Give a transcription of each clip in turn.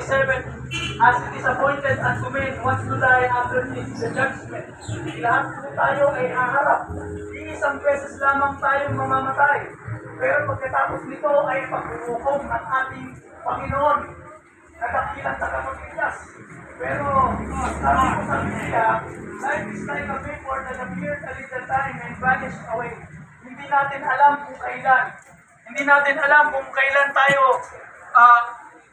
7, as it is appointed unto men once to die, after this the judgment. Lahat po tayo ay haharap. Iisang beses lamang tayong mamamatay. Pero pagkatapos nito ay paghuhukom ng ating Panginoon na dakilang tagapagligtas. Pero sabi ko sa Biblia, life is like a vapor that appears a little time and vanishes away. Hindi natin alam kung kailan. Hindi natin alam kung kailan tayo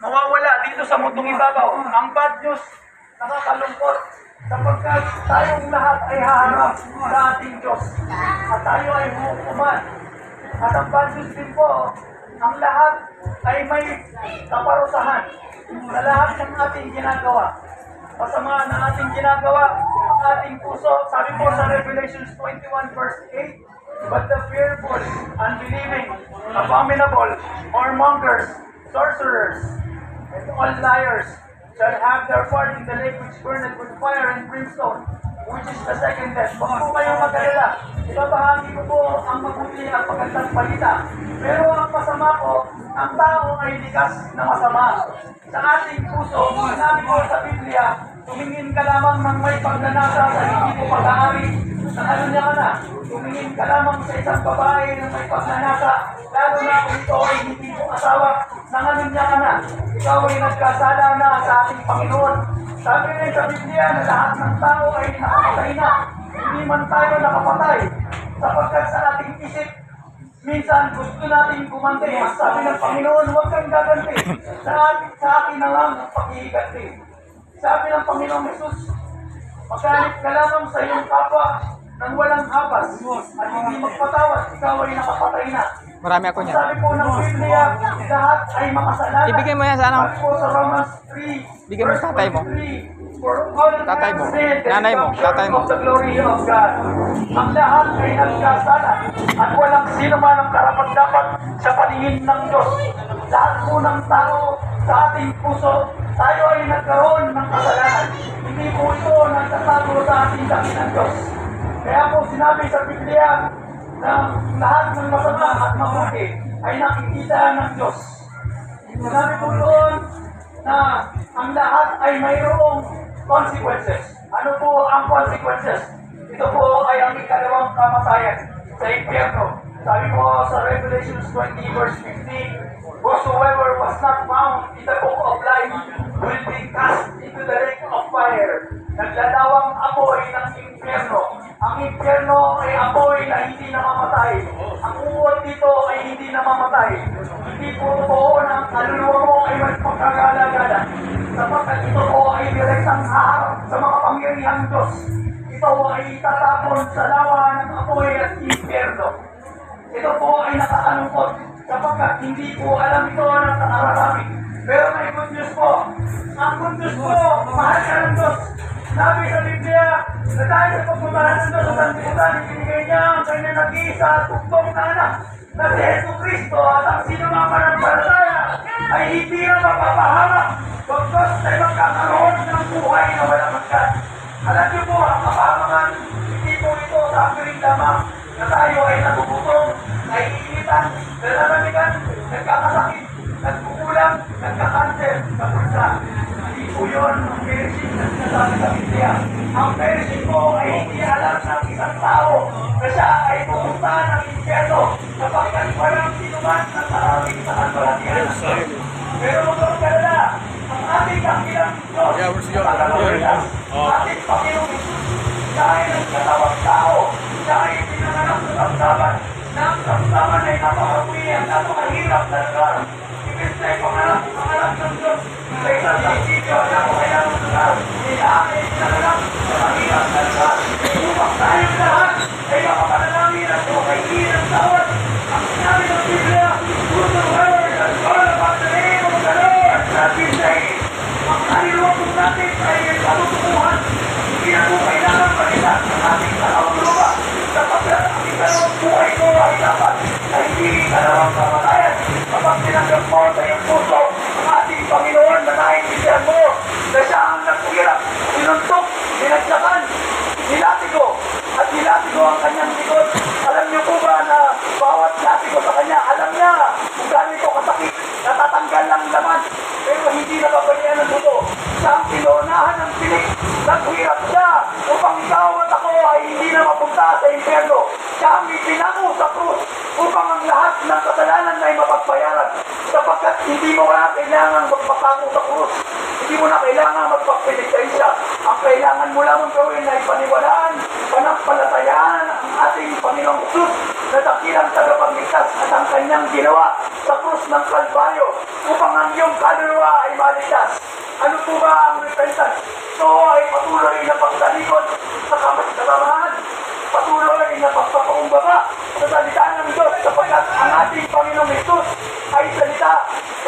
mawawala dito sa mundong ibabaw. Ang bad news, nakakalungkot, sapagkat tayong lahat ay haharap sa ating Diyos at tayo ay hukuman. At ang bad news din po, ang lahat ay may kaparusahan sa lahat ng ating ginagawa. Masama na ating ginagawa, ang ating puso, sabi po sa Revelation 21 verse 8, but the fearful, unbelieving, abominable, whoremongers, sorcerers, and all liars shall have their part in the lake which burneth with fire and brimstone, which is the second death. Huwag po kayong mag-alala. Ibabahagi ko po ang mabuti at magandang balita. Pero ang masama po, ang tao ay likas na masama. Sa ating puso, sinabi ko sa Biblia, tumingin ka lamang ng may pagnanasa sa hindi mo pag-aari. Nakalunya ka na. Tumingin ka lamang sa isang babae na may pagnanasa, lalo na kung ito ay hindi mo asawa. Nangalunya ka na. Ikaw ay nagkasala na sa ating Panginoon. Sabi rin sa Biblia na lahat ng tao ay nakapatay na. Hindi man tayo nakapatay. Sapagkat sa ating isip, minsan gusto natin gumanti. Sabi ng Panginoon, huwag kang gaganti. Sa akin na lang ang pag-iiganti. Sabi ng Panginoong Jesus, magalit ka lamang sa iyong kapwa nang walang habas at hindi magpatawad, ikaw ay nakapatay na. Marami ako niyan. Sabi po ng Biblia, lahat ay makasalanan. Ibigay mo yan sa ano? Sabi po sa Romans 3, Bigay mo sa tatay mo. for all Tatay mo. sin, Nanay mo. Tatay mo. of the glory of God. Ang lahat ay nagkasala at walang sino man ang karapat-dapat sa paningin ng Diyos. Lahat po ng tao sa ating puso, tayo ay nagkaroon ng kasalanan. Hindi po ito nagtatago sa ating dakilang Diyos. Kaya po sinabi sa Biblia na lahat ng masama at mabuti ay nakikita ng Diyos. Sinabi po doon na ang lahat ay mayroong consequences. Ano po ang consequences? Ito po ay ang ikalawang kamatayan sa impyerno. Sabi po sa Revelation 20 verse 15, whosoever was not found in the book of life will be cast into the lake of fire. Naglalawang apoy ng impyerno. Ang impyerno ay apoy na hindi namamatay. Ang uod dito ay hindi namamatay. Hindi po totoo na ang kaluluwa mo ay magpagkagala-gala. Sapagkat ito po ay direktang haharap sa mga pangyarihang Diyos. Ito ay itatapon sa lawa ng apoy at impyerno. Ito po ay nakakalungkot sapagkat hindi po alam ito ng nakararami. Pero may good news po. Ang good news po, mahal ka ng Diyos. Sabi sa Biblia, na dahil sa pagmamahal ng Diyos sa sanlibutan, ibinigay niya ang kanyang nag-iisa at tugtong na anak na si Jesu Cristo at ang sino mga mananampalataya ay hindi na mapapahamak pagkas ay magkakaroon ng buhay na walang hanggan. Alam niyo po, ang kapahamangan, hindi po ito sa apiring lamang na tayo ay nagugutom, naiinitan, nananamigan, nagkakasakit, nagkukulang, nagkakanser, kapulsa. Hindi po yun ang perishing na sinasabi sa Biblia. Ang perishing po ay hindi alam ng isang tao na siya ay pupunta ng impyerno sapagkat walang sinuman na sarawing sa kanbalatian. Pero huwag kalala, ang ating kakilang Diyos, ating Panginoong Jesus, siya ay nagkatawang tao, siya ay pinanganak sa samsaman, na ang samsaman ay napakabuhi at napakahirap na lugar. Ibig na panganak ng Diyos sa isang sitio na kailangan sa lugar. Siya ay pinanganak sa mahirap na lugar. Upang tayong lahat ay makapanalangin at kumakainin ng tawad. Ang sinabi ng Biblia, whosoever shall call upon the name of the Lord shall be saved. Ang nalilungkot natin ay katutukuhan. Hindi na po kailangan palitan ng ating kalawang lupa. Sapagkat ang ikalawang buhay ko ay dapat na hindi ikalawang kamatayan. Kapag tinanggap mo sa iyong puso ang ating Naghirap siya upang ikaw at ako ay hindi na mapunta sa impyerno. Siya ang ipinako sa krus upang ang lahat ng kasalanan ay mapagbayaran. Sapagkat hindi mo na kailangan magpapako sa krus. Hindi mo na kailangan magpagpiligtaysya. Ang kailangan mo lamang gawin ay paniwalaan, panampalatayaan ang ating Panginoong Jesus na dakilang tagapagligtas at ang kanyang ginawa sa krus ng Kalbaryo upang ang iyong kaluluwa ay maligtas. Ano po ba ang repentance? Ito ay patuloy na pagtalikod sa kasamahan, patuloy na pagpapakumbaba sa salita ng Diyos sapagkat ang ating Panginoong Jesus ay salita.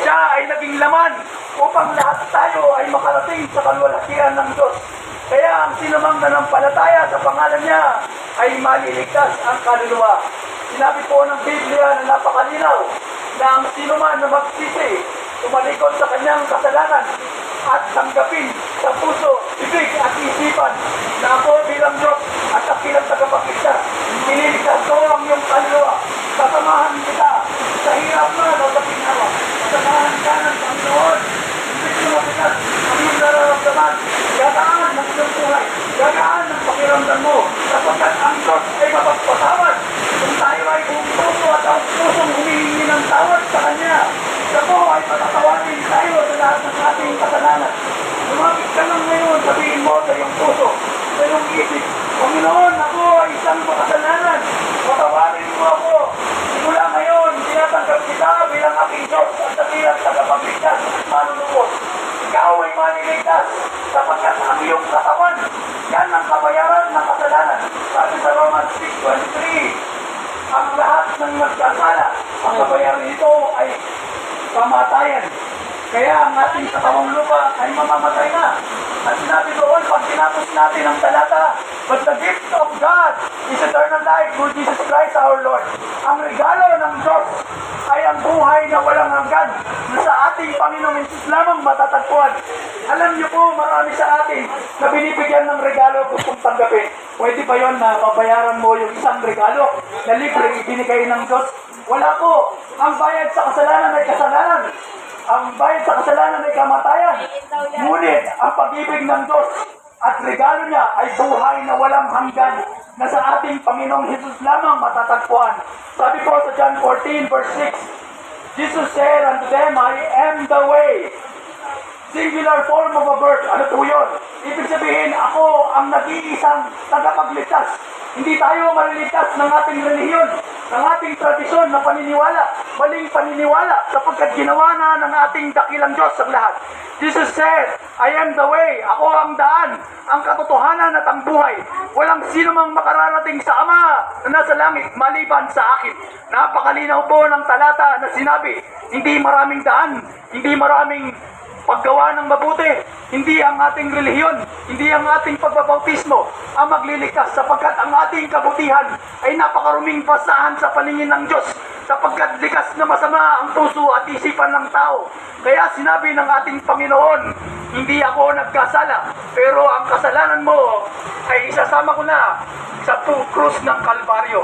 Siya ay naging laman upang lahat tayo ay makarating sa kalwalhatian ng Diyos. Kaya ang sinumang nanampalataya sa pangalan niya ay maliligtas ang kaluluwa. Sinabi po ng Biblia na napakalinaw na ang sinuman na magsisi, tumalikod sa kanyang kasalanan at tanggapin sa puso, bibig at isipan na ako bilang Diyos at dakilang tagapagligtas. Iniligtas ko ang iyong kaluluwa. Sasamahan kita sa hirap na o sa pinawa. Sasamahan ka ng Panginoon. Hindi mo mabigat ang iyong nararamdaman. Gagaan ng iyong buhay. Gagaan ng pakiramdam mo. Sapagkat ang Diyos ay mapagpatawad. Kung tayo ay buong puso at ang pusong humihingi ng tawad sa Kanya, siya po ay patatawarin tayo sa lahat ng ating kasalanan. Lumapit ka lang ngayon, sabihin mo sa iyong puso, sa iyong isip, Panginoon, ako ay isang makasalanan. Patawarin mo ako. Simula ngayon, tinatanggap kita bilang aking Diyos at dakilang tagapagligtas at manunubos. Ikaw ay maliligtas sapagkat ang iyong katawan, yan ang kabayaran ng kasalanan. Sabi sa Romans 6:23, ang lahat ng nagkasala, ang kabayaran nito ay kamatayan. Kaya ang ating katawang lupa ay mamamatay na. At sinabi doon, pag tinapos natin ang talata, but the gift of God is eternal life through Jesus Christ our Lord. Ang regalo ng Diyos ay ang buhay na walang hanggan na sa ating Panginoong Jesus lamang matatagpuan. Alam niyo po, marami sa atin na binibigyan ng regalo gustong tanggapin. Pwede ba yon na babayaran mo yung isang regalo na libre ibinigay ng Diyos? Wala po. Ang bayad sa kasalanan ay kasalanan. Ang bayad sa kasalanan ay kamatayan. Ngunit ang pag-ibig ng Diyos at regalo niya ay buhay na walang hanggan na sa ating Panginoong Jesus lamang matatagpuan. Sabi po sa John 14 verse 6, Jesus said unto them, I am the way. Singular form of a verb. Ano po yun? Ibig sabihin, ako ang nag-iisang tagapagligtas. Hindi tayo maliligtas ng ating relihiyon, ng ating tradisyon na paniniwala, maling paniniwala, sapagkat ginawa na ng ating dakilang Diyos ang lahat. Jesus said, I am the way, ako ang daan, ang katotohanan at ang buhay. Walang sino mang makararating sa Ama na nasa langit maliban sa akin. Napakalinaw po ng talata na sinabi, hindi maraming daan, hindi maraming paggawa ng mabuti, hindi ang ating relihiyon, hindi ang ating pagbabautismo ang magliligtas sapagkat ang ating kabutihan ay napakaruming pasahan sa paningin ng Diyos sapagkat likas na masama ang puso at isipan ng tao. Kaya sinabi ng ating Panginoon, hindi ako nagkasala, pero ang kasalanan mo ay isasama ko na sa krus ng Kalbaryo.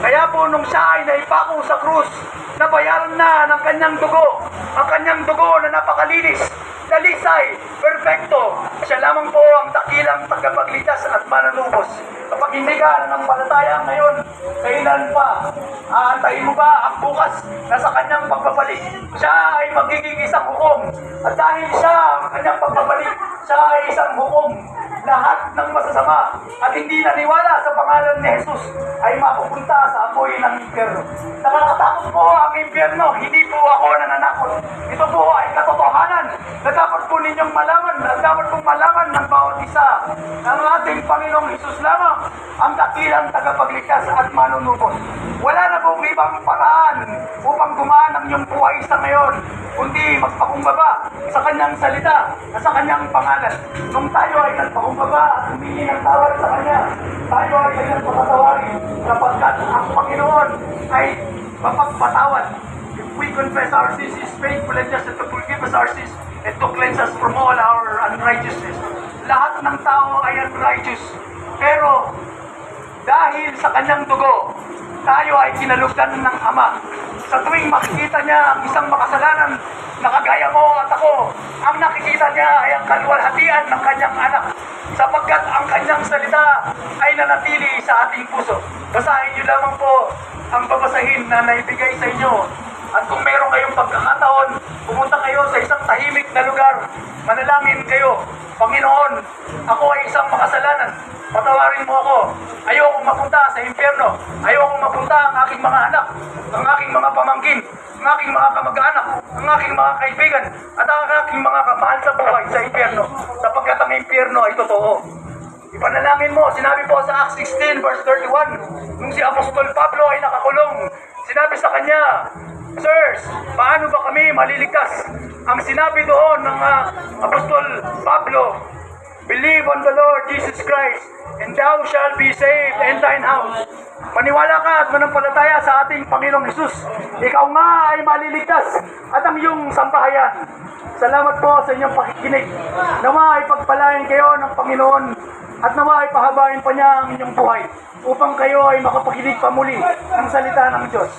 Kaya po nung siya ay naipako sa krus, nabayaran na ng kanyang dugo, ang kanyang dugo na napakalinis, dalisay, perfecto. Siya lamang po ang dakilang tagapagligtas at mananubos. Kapag hindi ka nanampalataya ngayon, kailan pa? Aantayin mo ba ang bukas na sa kanyang pagbabalik? Siya ay magiging isang hukom. At dahil siya ang kanyang pagbabalik, siya ay isang hukom. Lahat ng masasama at hindi naniwala sa pangalan ni Jesus ay mapupunta sa apoy ng impyerno. Nakakatakot po ang impyerno, hindi po ako nananakot. Ito po ay katotohanan na dapat po ninyong malaman, na dapat pong malaman ng bawat isa. Ang ating Panginoong Jesus lamang ang dakilang tagapagligtas at manunubos. Wala na pong ibang paraan upang gumaan ang iyong buhay sa ngayon, kundi magpakumbaba sa kanyang salita at sa kanyang pangalan. Nung tayo ay nagpakumbaba at humingi ng tawad sa kanya, tayo ay nagpapatawarin sapagkat ang Panginoon ay mapagpatawad. If we confess our sins, He is faithful and just to forgive us our sins and to cleanse us from all our unrighteousness. Lahat ng tao ay unrighteous, pero Dahil sa kanyang dugo, tayo ay kinalugdan ng Ama. Sa tuwing makikita niya ang isang makasalanan na kagaya mo at ako, ang nakikita niya ay ang kaluwalhatian ng kanyang anak, sapagkat ang kanyang salita ay nanatili sa ating puso. Basahin niyo lamang po ang babasahin na naibigay sa inyo. At kung meron kayong pagkakataon, pumunta kayo sa isang tahimik na lugar, manalangin kayo. Panginoon, ako ay isang makasalanan. Patawarin mo ako. Ayokong mapunta sa impyerno. Ayokong mapunta ang aking mga anak, ang aking mga pamangkin, ang aking mga kamag-anak, ang aking mga kaibigan, at ang aking mga kamahal sa buhay sa impyerno. Sapagkat ang impyerno ay totoo. Ipanalangin mo, sinabi po sa Acts 16 verse 31, nung si Apostol Pablo ay nakakulong, sinabi sa kanya, Sirs, paano ba kami maliligtas? Ang sinabi doon ng Apostol Pablo, believe on the Lord Jesus Christ, and thou shalt be saved and thine house. Maniwala ka at manampalataya sa ating Panginoong Hesus. Ikaw nga ay maliligtas at ang iyong sambahayan. Salamat po sa inyong pakikinig. Nawa ay pagpalain kayo ng Panginoon at nawa ay pahabain pa niya ang inyong buhay upang kayo ay makapakinig pa muli ng salita ng Diyos.